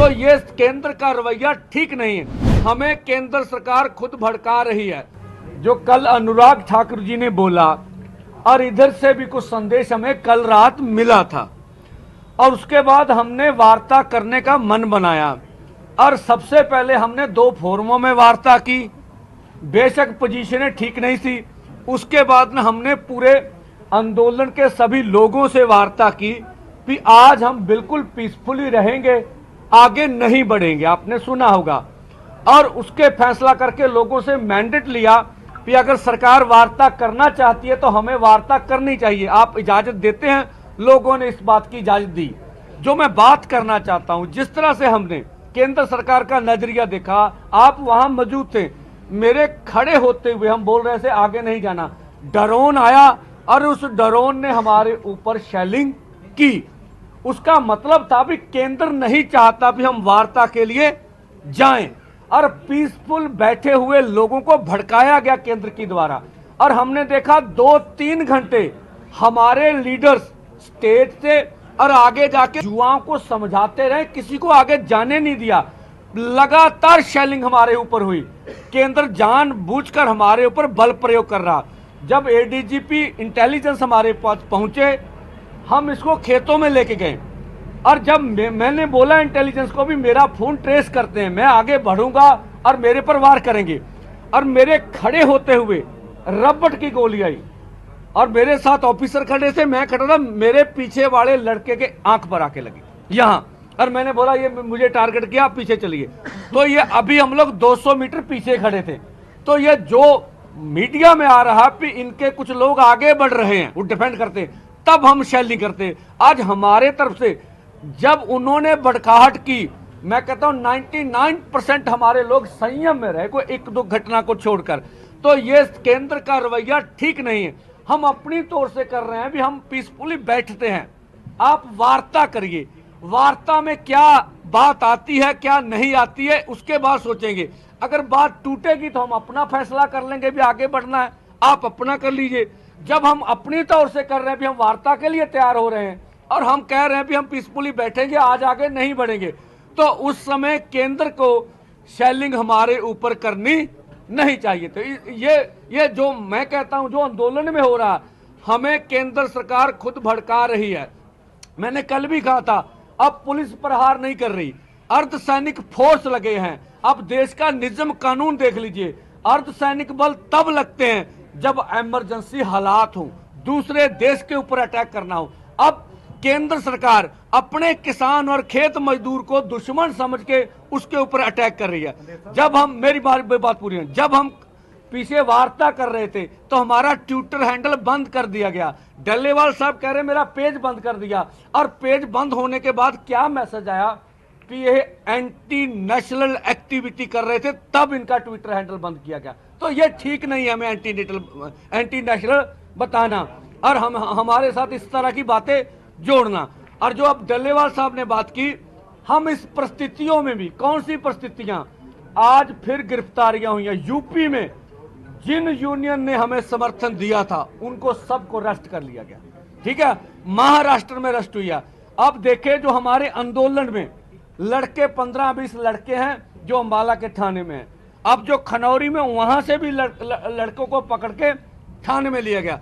तो ये केंद्र का रवैया ठीक नहीं है। हमें केंद्र सरकार खुद भड़का रही है। जो कल अनुराग ठाकुर जी ने बोला और इधर से भी कुछ संदेश हमें कल रात मिला था और उसके बाद हमने वार्ता करने का मन बनाया और सबसे पहले हमने 2 फोरमों में वार्ता की। बेशक पोजीशनें ठीक नहीं थी। उसके बाद में हमने पूरे आंदोलन के सभी लोगों से वार्ता की कि आज हम बिल्कुल पीसफुली रहेंगे, आगे नहीं बढ़ेंगे। आपने सुना होगा। और उसके फैसला करके लोगों से मैंडेट लिया कि अगर सरकार वार्ता करना चाहती है तो हमें वार्ता करनी चाहिए, आप इजाजत देते हैं। लोगों ने इस बात की इजाजत दी। जो मैं बात करना चाहता हूं, जिस तरह से हमने केंद्र सरकार का नजरिया देखा, आप वहां मौजूद थे, मेरे खड़े होते हुए हम बोल रहे थे आगे नहीं जाना। ड्रोन आया और उस ड्रोन ने हमारे ऊपर शेलिंग की। उसका मतलब था भी केंद्र नहीं चाहता भी हम वार्ता के लिए जाएं और पीसफुल बैठे हुए लोगों को भड़काया गया केंद्र की द्वारा। और हमने देखा 2-3 घंटे हमारे लीडर्स स्टेज से और आगे जाके युवाओं को समझाते रहे, किसी को आगे जाने नहीं दिया। लगातार शेलिंग हमारे ऊपर हुई। केंद्र जानबूझकर हमारे ऊपर बल प्रयोग कर रहा। जब एडीजीपी इंटेलिजेंस हमारे पास पहुंचे, हम इसको खेतों में लेके गए और जब मैंने बोला इंटेलिजेंस को भी मेरा फोन ट्रेस करते हैं, मैं आगे बढ़ूंगा और मेरे पर वार करेंगे, और मेरे खड़े होते हुए रबड़ की गोली आई और मेरे साथ ऑफिसर खड़े थे, मैं खड़ा था, मेरे पीछे वाले लड़के के आंख पर आके लगी यहां, और मैंने बोला ये मुझे टारगेट किया, आप पीछे चलिए। तो ये अभी हम लोग 200 मीटर पीछे खड़े थे। तो ये जो मीडिया में आ रहा कि इनके कुछ लोग आगे बढ़ रहे हैं, वो डिफेंड करते हैं, तब हम शेलिंग करते। आज हमारे तरफ से जब उन्होंने भड़काहट की, मैं कहता हूं 99% हमारे लोग संयम में रहे, कोई 1-2 घटना को छोड़कर। तो ये केंद्र का रवैया ठीक नहीं है। हम अपनी तौर से कर रहे हैं भी हम पीसफुली बैठते हैं, आप वार्ता करिए। वार्ता में क्या बात आती है क्या नहीं आती है उसके बाद सोचेंगे। अगर बात टूटेगी तो हम अपना फैसला कर लेंगे भी आगे बढ़ना है, आप अपना कर लीजिए। जब हम अपनी तौर से कर रहे हैं भी हम वार्ता के लिए तैयार हो रहे हैं और हम कह रहे हैं भी हम पीसफुली बैठेंगे, आज आगे नहीं बढ़ेंगे, तो उस समय केंद्र को शेलिंग हमारे ऊपर करनी नहीं चाहिए। तो ये जो मैं कहता हूं जो आंदोलन में हो रहा, हमें केंद्र सरकार खुद भड़का रही है। मैंने कल भी कहा था, अब पुलिस प्रहार नहीं कर रही, अर्धसैनिक फोर्स लगे हैं। अब देश का निज़म कानून देख लीजिए, अर्धसैनिक बल तब लगते हैं जब इमरजेंसी हालात हो, दूसरे देश के ऊपर अटैक करना हो। अब केंद्र सरकार अपने किसान और खेत मजदूर को दुश्मन समझ के उसके ऊपर अटैक कर रही है। जब हम मेरी बात पूरी है, जब हम पीछे वार्ता कर रहे थे तो हमारा ट्विटर हैंडल बंद कर दिया गया। डल्लेवाल साहब कह रहे मेरा पेज बंद कर दिया, और पेज बंद होने के बाद क्या मैसेज आया कि ये एंटी नेशनल एक्टिविटी कर रहे थे, तब इनका ट्विटर हैंडल बंद किया गया। तो ये ठीक नहीं है हमें एंटी नेशनल बताना और हमारे साथ इस तरह की बातें जोड़ना। और जो अब डल्लेवाल साहब ने बात की, हम इस परिस्थितियों में भी, कौन सी परिस्थितियां, आज फिर गिरफ्तारियां हुई हैं यूपी में। जिन यूनियन ने हमें समर्थन दिया था उनको सबको अरेस्ट कर लिया गया, ठीक है। महाराष्ट्र में अरेस्ट हुई है। अब देखें जो हमारे आंदोलन में लड़के 15-20 लड़के हैं जो अंबाला के थाने में हैं। अब जो खनौरी में, वहां से भी लड़कों को पकड़ के थाने में लिया गया।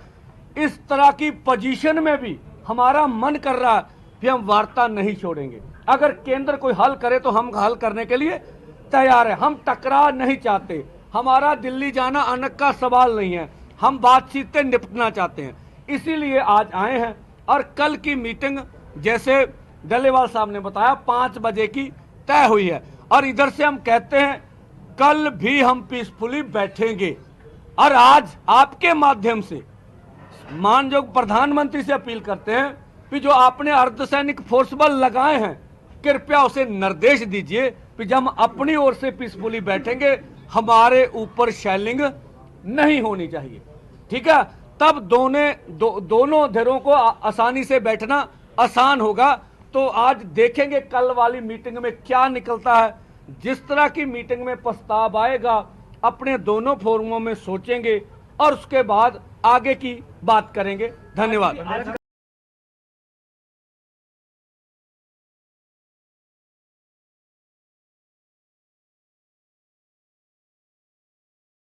इस तरह की पोजीशन में भी हमारा मन कर रहा है कि हम वार्ता नहीं छोड़ेंगे। अगर केंद्र कोई हल करे तो हम हल करने के लिए तैयार है। हम टकराव नहीं चाहते, हमारा दिल्ली जाना अनक का सवाल नहीं है, हम बातचीत से निपटना चाहते हैं, इसीलिए आज आए हैं। और कल की मीटिंग जैसे डल्लेवाल साहब ने बताया 5 बजे की तय हुई है, और इधर से हम कहते हैं कल भी हम पीसफुली बैठेंगे। और आज आपके माध्यम से मानयोग प्रधानमंत्री से अपील करते हैं कि जो आपने अर्धसैनिक फोर्स बल लगाए हैं, कृपया उसे निर्देश दीजिए कि जब हम अपनी ओर से पीसफुली बैठेंगे, हमारे ऊपर शेलिंग नहीं होनी चाहिए, ठीक है। तब दोनों धिरों को आसानी से बैठना आसान होगा। तो आज देखेंगे कल वाली मीटिंग में क्या निकलता है। जिस तरह की मीटिंग में प्रस्ताव आएगा, अपने दोनों फोरमों में सोचेंगे और उसके बाद आगे की बात करेंगे। धन्यवाद।